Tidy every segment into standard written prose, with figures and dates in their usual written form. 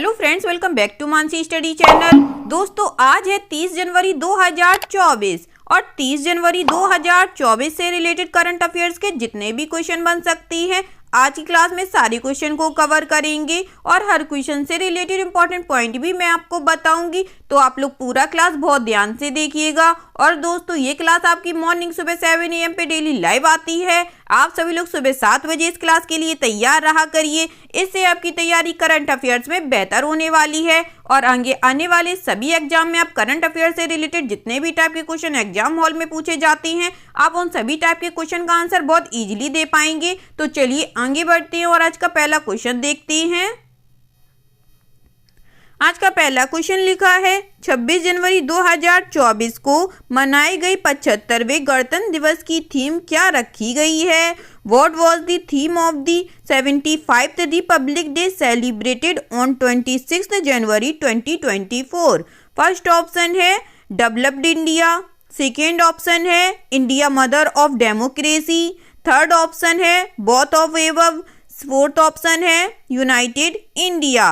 Hello friends, welcome back to Mansi study channel. दोस्तों, आज है 30 जनवरी 2024 और 30 जनवरी 2024 से रिलेटेड करंट अफेयर्स के जितने भी क्वेश्चन बन सकती हैं, आज की क्लास में सारे क्वेश्चन को कवर करेंगे और हर क्वेश्चन से रिलेटेड इंपॉर्टेंट पॉइंट भी मैं आपको बताऊंगी। तो आप लोग पूरा क्लास बहुत ध्यान से देखिएगा। और दोस्तों, ये क्लास आपकी मॉर्निंग सुबह 7 AM पे डेली लाइव आती है। आप सभी लोग सुबह 7 बजे इस क्लास के लिए तैयार रहा करिए। इससे आपकी तैयारी करंट अफेयर्स में बेहतर होने वाली है और आगे आने वाले सभी एग्जाम में आप करंट अफेयर से रिलेटेड जितने भी टाइप के क्वेश्चन एग्जाम हॉल में पूछे जाते हैं, आप उन सभी टाइप के क्वेश्चन का आंसर बहुत इजीली दे पाएंगे। तो चलिए आगे बढ़ते हैं और आज का पहला क्वेश्चन देखते हैं। आज का पहला क्वेश्चन लिखा है, 26 जनवरी 2024 को मनाई गई 75वें गणतंत्र दिवस की थीम क्या रखी गई है? What was the theme of the 75th Republic Day celebrated on 26 January 2024? First option है डेवलप्ड इंडिया, सेकेंड ऑप्शन है India mother of democracy, third option है both of above, fourth option है यूनाइटेड इंडिया।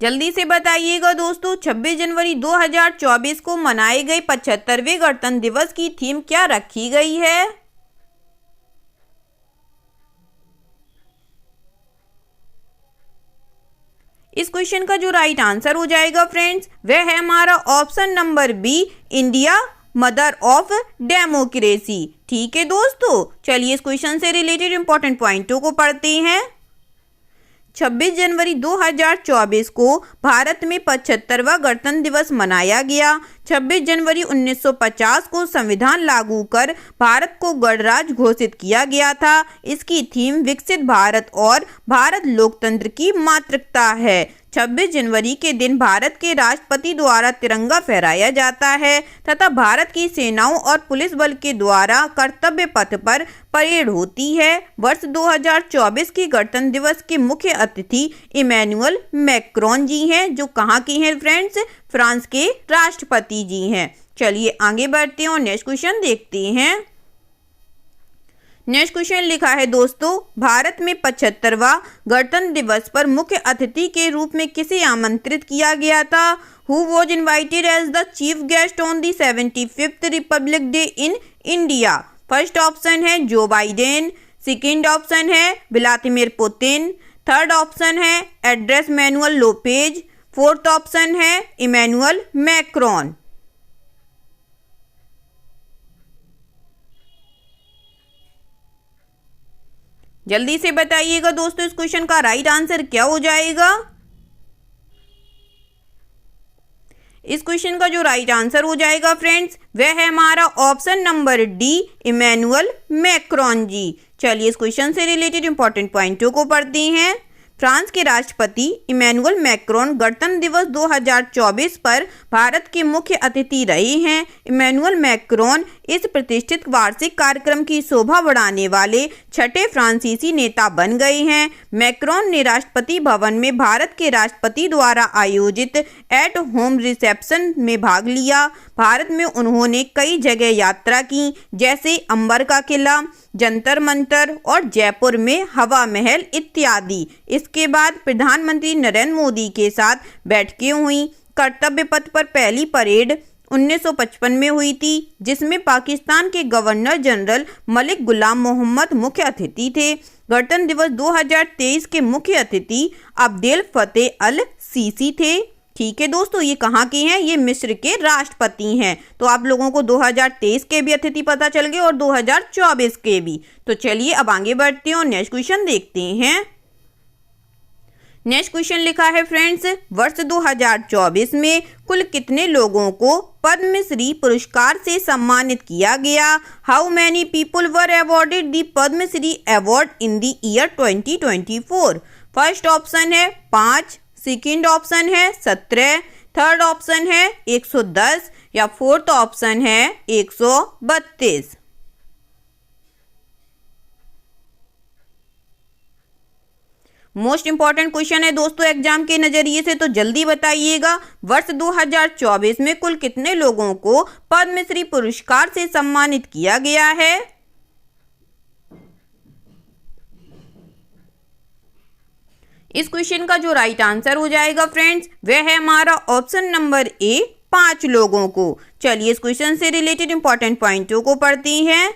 जल्दी से बताइएगा दोस्तों, 26 January 2024 को मनाए गए 75वें गणतंत्र दिवस की थीम क्या रखी गई है? इस क्वेश्चन का जो राइट आंसर हो जाएगा फ्रेंड्स, वह है हमारा option number B, India mother of democracy. ठीक है दोस्तों, चलिए इस क्वेश्चन से रिलेटेड इंपॉर्टेंट पॉइंटों को पढ़ते हैं। 26 जनवरी 2024 को भारत में 75वां गणतंत्र दिवस मनाया गया। 26 जनवरी 1950 को संविधान लागू कर भारत को गणराज्य घोषित किया गया था। इसकी थीम विकसित भारत और भारत लोकतंत्र की मातृकता है। 26 जनवरी के दिन भारत के राष्ट्रपति द्वारा तिरंगा फहराया जाता है तथा भारत की सेनाओं और पुलिस बल के द्वारा कर्तव्य पथ पर परेड होती है। वर्ष 2024 के गणतंत्र दिवस के मुख्य अतिथि इमैनुअल मैक्रोन जी हैं, जो कहाँ के हैं फ्रेंड्स? फ्रांस के राष्ट्रपति जी हैं। चलिए आगे बढ़ते हैं और नेक्स्ट क्वेश्चन देखते हैं। नेक्स्ट क्वेश्चन लिखा है दोस्तों, भारत में 75वां गणतंत्र दिवस पर मुख्य अतिथि के रूप में किसे आमंत्रित किया गया था? Who was invited as the chief guest on the 75th republic day in India? First option है जो बाइडेन, सेकेंड ऑप्शन है व्लादिमीर पुतिन, थर्ड ऑप्शन है Andres Manuel Lopez, fourth option है इमैनुअल मैक्रोन। जल्दी से बताइएगा दोस्तों, इस question का राइट आंसर क्या हो जाएगा? इस क्वेश्चन का जो राइट आंसर हो जाएगा फ्रेंड्स, वह है हमारा option number D, Emmanuel Macron ji. चलिए इस क्वेश्चन से रिलेटेड इंपॉर्टेंट पॉइंटों को पढ़ते हैं। फ्रांस के राष्ट्रपति इमैनुअल मैक्रोन गणतंत्र दिवस 2024 पर भारत के मुख्य अतिथि रहे हैं। इमैनुअल मैक्रोन इस प्रतिष्ठित वार्षिक कार्यक्रम की शोभा बढ़ाने वाले छठे फ्रांसीसी नेता बन गए हैं। मैक्रोन ने राष्ट्रपति भवन में भारत के राष्ट्रपति द्वारा आयोजित एट होम रिसेप्शन में भाग लिया। भारत में उन्होंने कई जगह यात्रा की, जैसे अंबर का किला, जंतर मंतर और जयपुर में हवा महल इत्यादि। इसके बाद प्रधानमंत्री नरेंद्र मोदी के साथ बैठकें हुई। कर्तव्य पथ पर पहली परेड 1955 में हुई थी, जिसमें पाकिस्तान के गवर्नर जनरल मलिक गुलाम मोहम्मद मुख्य अतिथि थे। गणतंत्र दिवस 2023 के मुख्य अतिथि अब्देल फतेह अल सीसी थे। ठीक है दोस्तों, ये कहाँ के हैं? ये मिस्र के राष्ट्रपति हैं। तो आप लोगों को 2023 के भी अतिथि पता चल गए और 2024 के भी। तो चलिए अब आगे बढ़ते हैं और नेक्स्ट क्वेश्चन देखते हैं। नेक्स्ट क्वेश्चन लिखा है फ्रेंड्स, वर्ष 2024 में कुल कितने लोगों को पद्मश्री पुरस्कार से सम्मानित किया गया? How many people were awarded the Padma Shri award in the year 2024? First option है 5, सेकेंड ऑप्शन है 17, थर्ड ऑप्शन है 110 या फोर्थ ऑप्शन है 132। मोस्ट इंपॉर्टेंट क्वेश्चन है दोस्तों एग्जाम के नजरिए से, तो जल्दी बताइएगा, वर्ष 2024 में कुल कितने लोगों को पद्मश्री पुरस्कार से सम्मानित किया गया है? इस क्वेश्चन का जो राइट आंसर हो जाएगा फ्रेंड्स वह है हमारा ऑप्शन नंबर ए 5 लोगों को। चलिए इस क्वेश्चन से रिलेटेड इंपॉर्टेंट पॉइंटों को पढ़ते हैं।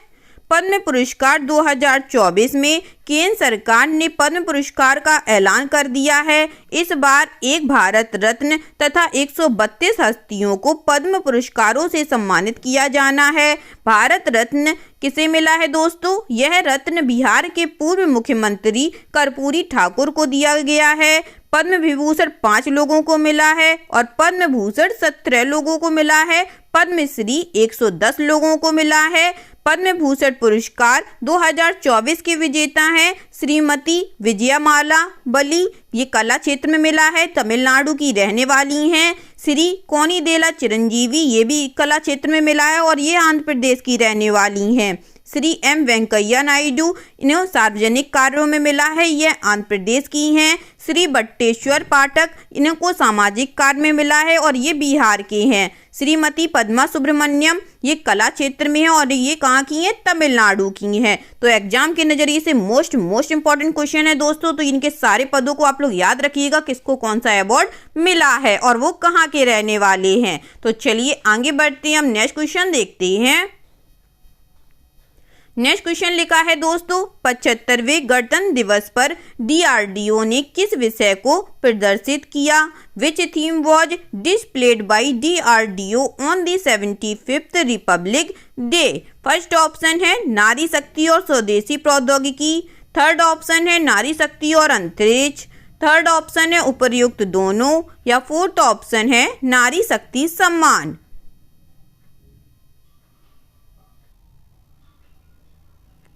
पद्म पुरस्कार 2024 में केंद्र सरकार ने पद्म पुरस्कार का ऐलान कर दिया है। इस बार एक भारत रत्न तथा 132 हस्तियों को पद्म पुरस्कारों से सम्मानित किया जाना है। भारत रत्न किसे मिला है दोस्तों? यह रत्न बिहार के पूर्व मुख्यमंत्री कर्पूरी ठाकुर को दिया गया है। पद्म विभूषण 5 लोगों को मिला है और पद्म भूषण 17 लोगों को मिला है। पद्मश्री 110 लोगों को मिला है। पद्म भूषण पुरस्कार 2024 के विजेता हैं श्रीमती विजयमाला बली, ये कला क्षेत्र में मिला है, तमिलनाडु की रहने वाली हैं। श्री कोनिदेला चिरंजीवी, ये भी कला क्षेत्र में मिला है और ये आंध्र प्रदेश की रहने वाली हैं। श्री एम वेंकैया नायडू, इन्हें सार्वजनिक कार्यों में मिला है, यह आंध्र प्रदेश की हैं। श्री बट्टेश्वर पाठक, इनको सामाजिक कार्य में मिला है और ये बिहार के हैं। श्रीमती पद्मा सुब्रमण्यम, ये कला क्षेत्र में है और ये कहाँ की हैं? तमिलनाडु की हैं। तो एग्जाम के नज़रिए से मोस्ट इंपॉर्टेंट क्वेश्चन है दोस्तों। तो इनके सारे पदों को आप लोग याद रखिएगा, किसको कौन सा अवार्ड मिला है और वो कहाँ के रहने वाले हैं। तो चलिए आगे बढ़ते हैं, हम नेक्स्ट क्वेश्चन देखते हैं। नेक्स्ट क्वेश्चन लिखा है दोस्तों, 75वें गणतंत्र दिवस पर DRDO ने किस विषय को प्रदर्शित किया? Which theme was displayed by DRDO on the 75th republic day? First option है नारी शक्ति और स्वदेशी प्रौद्योगिकी। थर्ड ऑप्शन है नारी शक्ति और अंतरिक्ष। थर्ड ऑप्शन है उपर्युक्त दोनों, या फोर्थ ऑप्शन है नारी शक्ति सम्मान।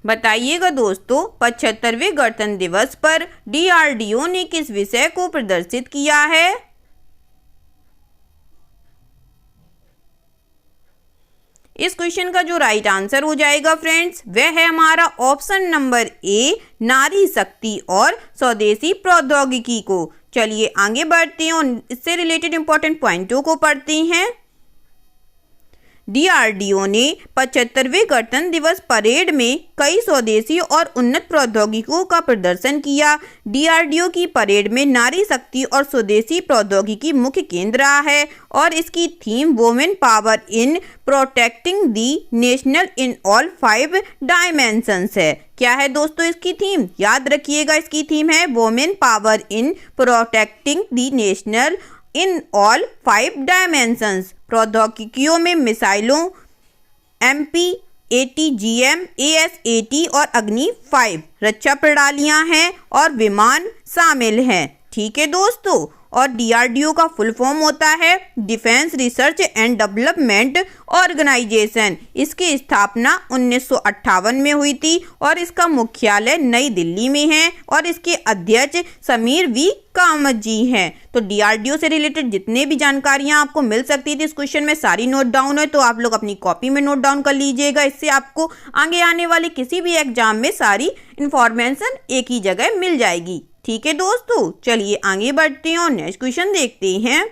बताइएगा दोस्तों, 75वें गणतंत्र दिवस पर DRDO ने किस विषय को प्रदर्शित किया है? इस क्वेश्चन का जो राइट आंसर हो जाएगा फ्रेंड्स वह है हमारा ऑप्शन नंबर ए नारी शक्ति और स्वदेशी प्रौद्योगिकी को। चलिए आगे बढ़ते हैं और इससे रिलेटेड इंपॉर्टेंट पॉइंटों को पढ़ते हैं। DRDO ने 75वें गणतंत्र दिवस परेड में कई स्वदेशी और उन्नत प्रौद्योगिकियों का प्रदर्शन किया। DRDO की परेड में नारी शक्ति और स्वदेशी प्रौद्योगिकी मुख्य केंद्र रहा है और इसकी theme women power in protecting the national in all 5 dimensions है। क्या है दोस्तों इसकी थीम? याद रखिएगा, इसकी थीम है women power in protecting the national in all 5 dimensions. प्रौद्योगिकियों में मिसाइलों MP, ATGM, ASAT और अग्नि 5 रक्षा प्रणालियां हैं और विमान शामिल हैं। ठीक है दोस्तों, और DRDO का फुल फॉर्म होता है defence research and development organisation. इसकी स्थापना 1958 में हुई थी और इसका मुख्यालय नई दिल्ली में है और इसके अध्यक्ष समीर V कामत जी हैं। तो DRDO से रिलेटेड जितने भी जानकारियां आपको मिल सकती थी इस क्वेश्चन में सारी नोट डाउन है, तो आप लोग अपनी कॉपी में नोट डाउन कर लीजिएगा। इससे आपको आगे आने वाले किसी भी एग्जाम में सारी इंफॉर्मेशन एक ही जगह मिल जाएगी। ठीक है दोस्तों, चलिए आगे बढ़ते हैं और नेक्स्ट क्वेश्चन देखते हैं।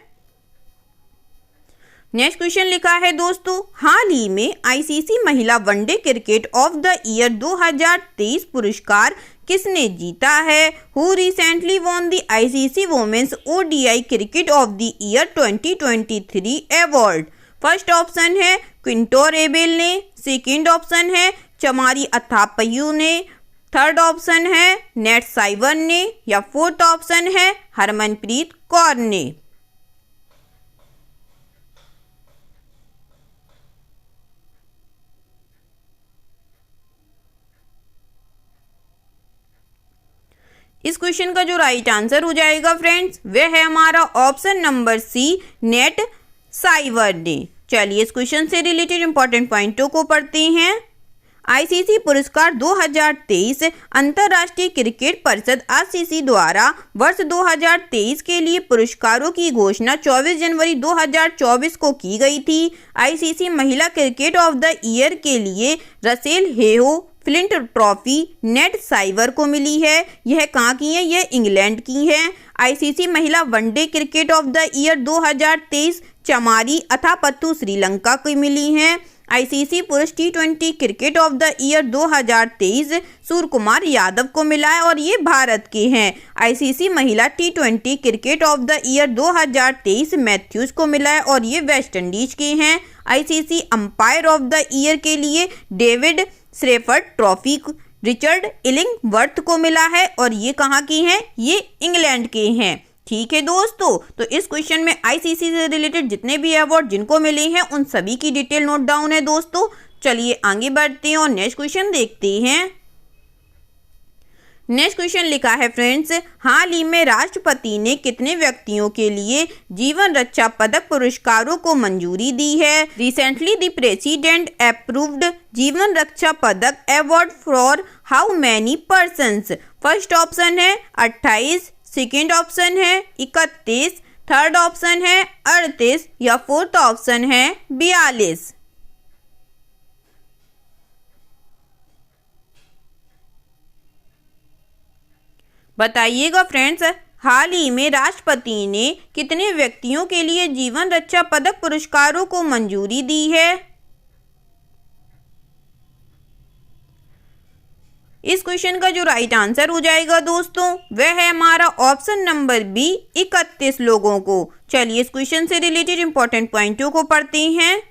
नेक्स्ट क्वेश्चन लिखा है दोस्तों, हाल ही में ICC महिला one day cricket of the year 2023 पुरस्कार किसने जीता है? Who recently won the ICC women's ODI cricket of the year 2023 award? First option है क्विंटो रेबेल ने, सेकेंड ऑप्शन है चमारी अथापयू ने, थर्ड ऑप्शन है नेट साइवर ने, या फोर्थ ऑप्शन है हरमनप्रीत कौर ने। इस क्वेश्चन का जो राइट आंसर हो जाएगा फ्रेंड्स वह है हमारा option number C Nat Sciver ने। चलिए इस क्वेश्चन से रिलेटेड इंपॉर्टेंट पॉइंटों को पढ़ते हैं। ICC पुरस्कार 2023 अंतर्राष्ट्रीय क्रिकेट परिषद ICC द्वारा वर्ष 2023 के लिए पुरस्कारों की घोषणा 24 जनवरी 2024 को की गई थी। ICC महिला क्रिकेट ऑफ द ईयर के लिए Rachael Heyhoe Flint trophy Nat Sciver को मिली है। यह कहाँ की है? यह इंग्लैंड की है। ICC महिला one day cricket of the year 2023 चमारी अथापत्तू श्रीलंका को मिली हैं। आईसीसी पुरुष टी20 cricket of the year 2023 Surya Kumar Yadav को मिला है और ये भारत के हैं। आईसीसी महिला टी20 cricket of the year 2023 Mathews को मिला है और ये वेस्ट इंडीज के हैं। ICC umpire of the year के लिए David Shepherd trophy Richard Illingworth को मिला है और ये कहाँ की हैं? ये इंग्लैंड के हैं। ठीक है दोस्तों, तो इस क्वेश्चन में आईसीसी से रिलेटेड जितने भी अवार्ड जिनको मिले हैं उन सभी की डिटेल नोट डाउन है दोस्तों। चलिए आगे बढ़ते हैं और नेक्स्ट क्वेश्चन देखते हैं। नेक्स्ट क्वेश्चन लिखा है फ्रेंड्स, हाल ही में राष्ट्रपति ने कितने व्यक्तियों के लिए जीवन रक्षा पदक पुरस्कारों को मंजूरी दी है? रिसेंटली द प्रेसिडेंट अप्रूव्ड जीवन रक्षा पदक award for how many persons? First option है 28, सेकेंड ऑप्शन है 31, थर्ड ऑप्शन है 38 या फोर्थ ऑप्शन है 42। बताइएगा फ्रेंड्स, हाल ही में राष्ट्रपति ने कितने व्यक्तियों के लिए जीवन रक्षा पदक पुरस्कारों को मंजूरी दी है? इस क्वेश्चन का जो राइट आंसर हो जाएगा दोस्तों वह है हमारा ऑप्शन नंबर बी, 31 लोगों को। चलिए इस क्वेश्चन से रिलेटेड इंपॉर्टेंट पॉइंटों को पढ़ते हैं।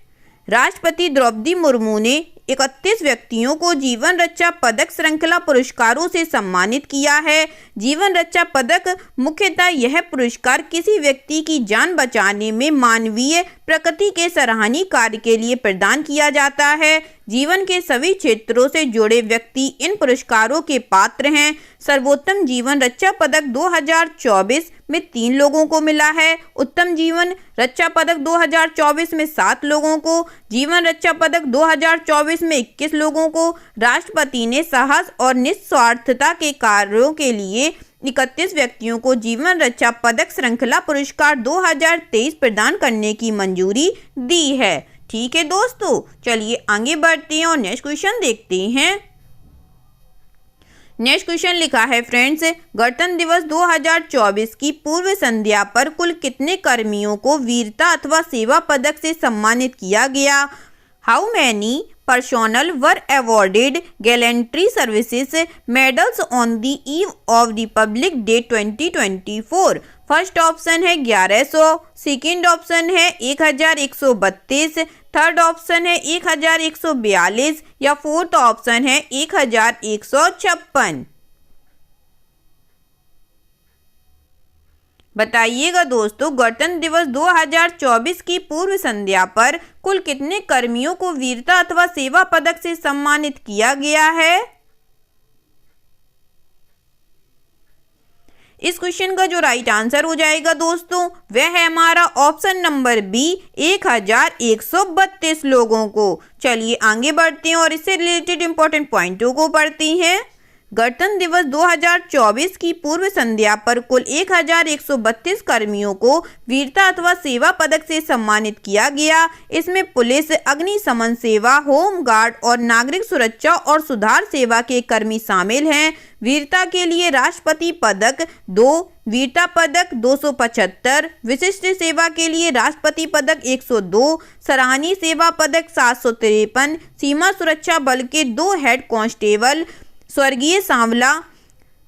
राष्ट्रपति द्रौपदी मुर्मू ने 31 व्यक्तियों को जीवन रक्षा पदक श्रृंखला पुरस्कारों से सम्मानित किया है। जीवन रक्षा पदक मुख्यतः यह पुरस्कार किसी व्यक्ति की जान बचाने में मानवीय प्रकृति के सराहनीय कार्य के लिए प्रदान किया जाता है। जीवन के सभी क्षेत्रों से जुड़े व्यक्ति इन पुरस्कारों के पात्र हैं। सर्वोत्तम जीवन रक्षा पदक 2024 में 3 लोगों को मिला है। उत्तम जीवन रक्षा पदक 2024 में 7 लोगों को, जीवन रक्षा पदक 2024 में 21 लोगों को। राष्ट्रपति ने साहस और निस्वार्थता के कार्यों के लिए 31 व्यक्तियों को जीवन रक्षा पदक श्रृंखला पुरस्कार 2023 प्रदान करने की मंजूरी दी है। ठीक है दोस्तों, चलिए आगे बढ़ते हैं और नेक्स्ट क्वेश्चन देखते हैं। नेक्स्ट क्वेश्चन लिखा है फ्रेंड्स, गणतंत्र दिवस 2024 की पूर्व संध्या पर कुल कितने कर्मियों को वीरता अथवा सेवा पदक से सम्मानित किया गया? How many personnel were awarded gallantry services medals on the eve of Republic Day 2024? First option है 1100, सेकेंड ऑप्शन है 1132, थर्ड ऑप्शन है 1142 या फोर्थ ऑप्शन है 1156। बताइएगा दोस्तों, गणतंत्र दिवस 2024 की पूर्व संध्या पर कुल कितने कर्मियों को वीरता अथवा सेवा पदक से सम्मानित किया गया है? इस क्वेश्चन का जो राइट आंसर हो जाएगा दोस्तों वह है हमारा ऑप्शन नंबर बी, 1132 लोगों को। चलिए आगे बढ़ते हैं और इससे रिलेटेड इंपॉर्टेंट पॉइंटों को पढ़ते हैं। गणतंत्र दिवस 2024 की पूर्व संध्या पर कुल 1132 कर्मियों को वीरता अथवा सेवा पदक से सम्मानित किया गया। इसमें पुलिस, अग्निशमन सेवा, होम गार्ड और नागरिक सुरक्षा और सुधार सेवा के कर्मी शामिल हैं। वीरता के लिए राष्ट्रपति पदक 2, वीरता पदक 275, विशिष्ट सेवा के लिए राष्ट्रपति पदक 102, सराहनीय सेवा पदक 753, सीमा सुरक्षा बल के 2 हेड कांस्टेबल स्वर्गीय सांवला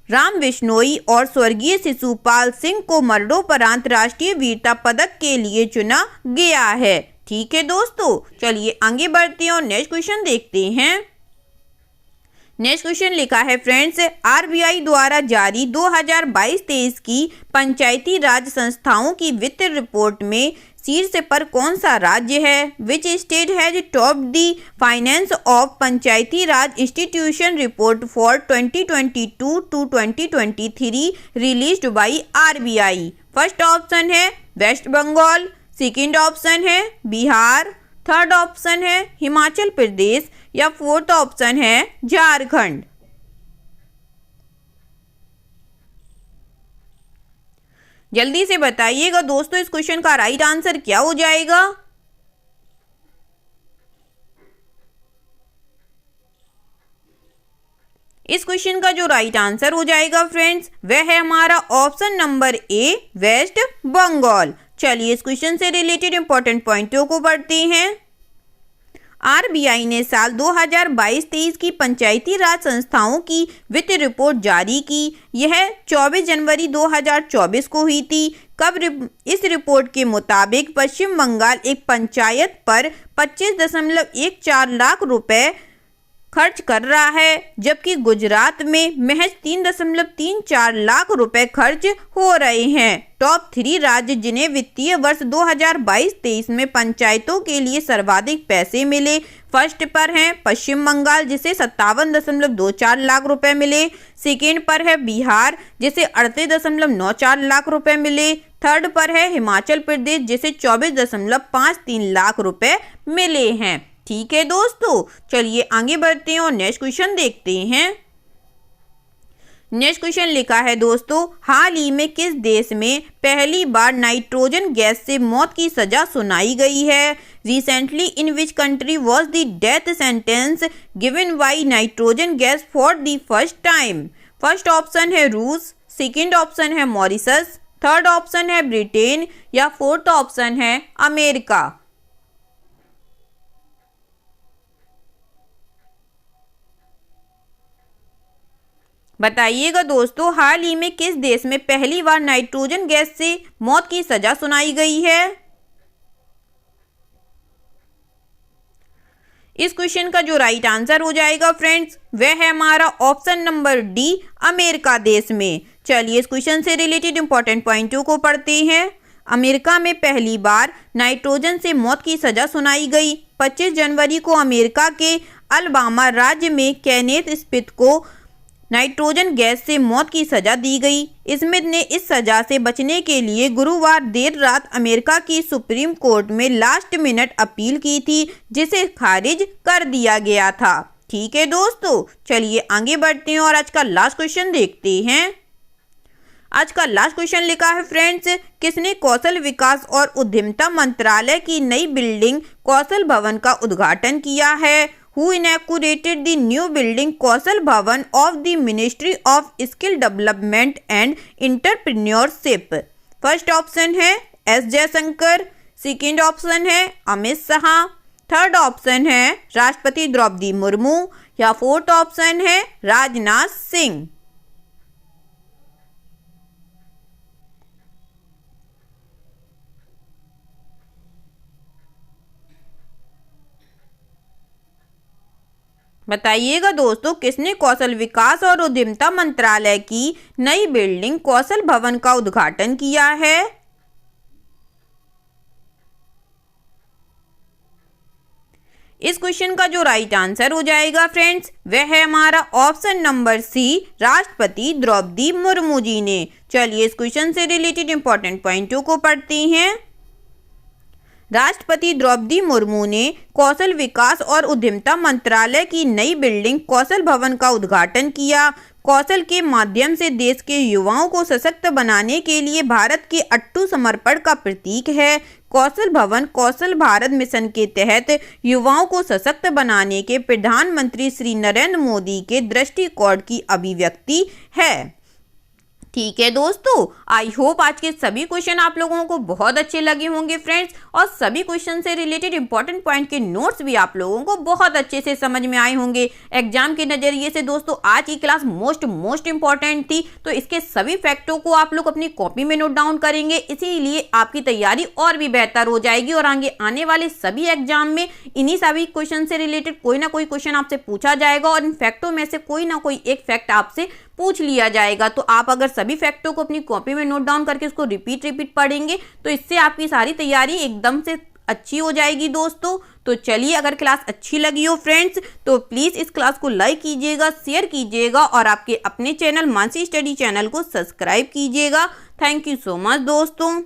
राम बिश्नोई और स्वर्गीय शिशुपाल सिंह को मरणोपरांत राष्ट्रीय वीरता पदक के लिए चुना गया है। ठीक है दोस्तों, चलिए आगे बढ़ते हैं और नेक्स्ट क्वेश्चन देखते हैं। नेक्स्ट क्वेश्चन लिखा है फ्रेंड्स, आरबीआई द्वारा जारी 2022-23 की पंचायती राज संस्थाओं की वित्तीय रिपोर्ट में शीर्ष पर कौन सा राज्य है? Which state has topped the finance of Panchayati Raj institution report for 2022 to 2023 released by RBI? First option है वेस्ट बंगाल, सेकेंड ऑप्शन है बिहार, थर्ड ऑप्शन है हिमाचल प्रदेश या फोर्थ ऑप्शन है झारखंड। जल्दी से बताइएगा दोस्तों इस क्वेश्चन का राइट आंसर क्या हो जाएगा? इस क्वेश्चन का जो राइट आंसर हो जाएगा फ्रेंड्स वह है हमारा option number A, West Bengal. चलिए इस क्वेश्चन से रिलेटेड इंपॉर्टेंट पॉइंटों को पढ़ते हैं। आरबीआई ने साल 2022-23 की पंचायती राज संस्थाओं की वित्त रिपोर्ट जारी की। यह 24 जनवरी 2024 को हुई थी। इस रिपोर्ट के मुताबिक पश्चिम बंगाल एक पंचायत पर 25.14 लाख रुपए खर्च कर रहा है, जबकि गुजरात में महज 3.34 लाख रुपए खर्च हो रहे हैं। टॉप 3 राज्य जिन्हें वित्तीय वर्ष 2022-23 में पंचायतों के लिए सर्वाधिक पैसे मिले। फर्स्ट पर है पश्चिम बंगाल जिसे 57.24 लाख रुपए मिले। सेकेंड पर है बिहार जिसे 38.94 लाख रुपए मिले। थर्ड पर है हिमाचल प्रदेश जिसे 24.53 लाख रुपए मिले हैं। ठीक है दोस्तों, चलिए आगे बढ़ते हैं और नेक्स्ट क्वेश्चन देखते हैं। नेक्स्ट क्वेश्चन लिखा है दोस्तों, हाल ही में किस देश में पहली बार नाइट्रोजन गैस से मौत की सजा सुनाई गई है? Recently in which country was the death sentence given by nitrogen gas for the first time? First option है रूस, सेकेंड ऑप्शन है मॉरिशस, थर्ड ऑप्शन है ब्रिटेन या फोर्थ ऑप्शन है अमेरिका। बताइएगा दोस्तों, हाल ही में किस देश में पहली बार नाइट्रोजन गैस से मौत की सजा सुनाई गई है? इस क्वेश्चन का जो राइट आंसर हो जाएगा फ्रेंड्स, वह है हमारा ऑप्शन नंबर डी, अमेरिका देश में। चलिए इस क्वेश्चन से रिलेटेड इंपॉर्टेंट पॉइंटों को पढ़ते हैं। अमेरिका में पहली बार नाइट्रोजन से मौत की सजा सुनाई गई। 25 जनवरी को अमेरिका के अलाबामा राज्य में केनेथ स्मिथ को नाइट्रोजन गैस से मौत की सजा दी गई। स्मिथ ने इस सजा से बचने के लिए गुरुवार देर रात अमेरिका की सुप्रीम कोर्ट में लास्ट मिनट अपील की थी, जिसे खारिज कर दिया गया था। ठीक है दोस्तों, चलिए आगे बढ़ते हैं और आज का लास्ट क्वेश्चन देखते हैं। आज का लास्ट क्वेश्चन लिखा है फ्रेंड्स, किसने कौशल विकास और उद्यमिता मंत्रालय की नई बिल्डिंग कौशल भवन का उद्घाटन किया है? Who inaugurated the new building कौशल भवन of the Ministry of Skill Development and Entrepreneurship? First option है एस जयशंकर, सेकेंड ऑप्शन है अमित शाह, थर्ड ऑप्शन है राष्ट्रपति द्रौपदी मुर्मू या फोर्थ ऑप्शन है राजनाथ सिंह। बताइएगा दोस्तों, किसने कौशल विकास और उद्यमिता मंत्रालय की नई बिल्डिंग कौशल भवन का उद्घाटन किया है? इस क्वेश्चन का जो राइट आंसर हो जाएगा फ्रेंड्स, वह है हमारा ऑप्शन नंबर सी, राष्ट्रपति द्रौपदी मुर्मू जी ने। चलिए इस क्वेश्चन से रिलेटेड इंपॉर्टेंट पॉइंटों को पढ़ते हैं। राष्ट्रपति द्रौपदी मुर्मू ने कौशल विकास और उद्यमिता मंत्रालय की नई बिल्डिंग कौशल भवन का उद्घाटन किया। कौशल के माध्यम से देश के युवाओं को सशक्त बनाने के लिए भारत के अटूट समर्पण का प्रतीक है। कौशल भवन कौशल भारत मिशन के तहत युवाओं को सशक्त बनाने के प्रधानमंत्री श्री नरेंद्र मोदी के दृष्टिकोण की अभिव्यक्ति है। ठीक है दोस्तों, आई होप आज के सभी क्वेश्चन आप लोगों को बहुत अच्छे लगे होंगे फ्रेंड्स, और सभी क्वेश्चन से रिलेटेड इंपॉर्टेंट पॉइंट के नोट्स भी आप लोगों को बहुत अच्छे से समझ में आए होंगे। एग्जाम के नजरिए से दोस्तों आज की क्लास मोस्ट इंपॉर्टेंट थी, तो इसके सभी फैक्टों को आप लोग अपनी कॉपी में नोट डाउन करेंगे, इसीलिए आपकी तैयारी और भी बेहतर हो जाएगी और आगे आने वाले सभी एग्जाम में इन्हीं सभी क्वेश्चन से रिलेटेड कोई ना कोई क्वेश्चन आपसे पूछा जाएगा और इन फैक्टों में से कोई ना कोई एक फैक्ट आपसे पूछ लिया जाएगा। तो आप अगर सभी फैक्टों को अपनी कॉपी में नोट डाउन करके उसको रिपीट पढ़ेंगे तो इससे आपकी सारी तैयारी एकदम से अच्छी हो जाएगी दोस्तों। तो चलिए, अगर क्लास अच्छी लगी हो फ्रेंड्स तो प्लीज इस क्लास को लाइक कीजिएगा, शेयर कीजिएगा और आपके अपने चैनल मानसी स्टडी चैनल को सब्सक्राइब कीजिएगा। थैंक यू सो मच दोस्तों।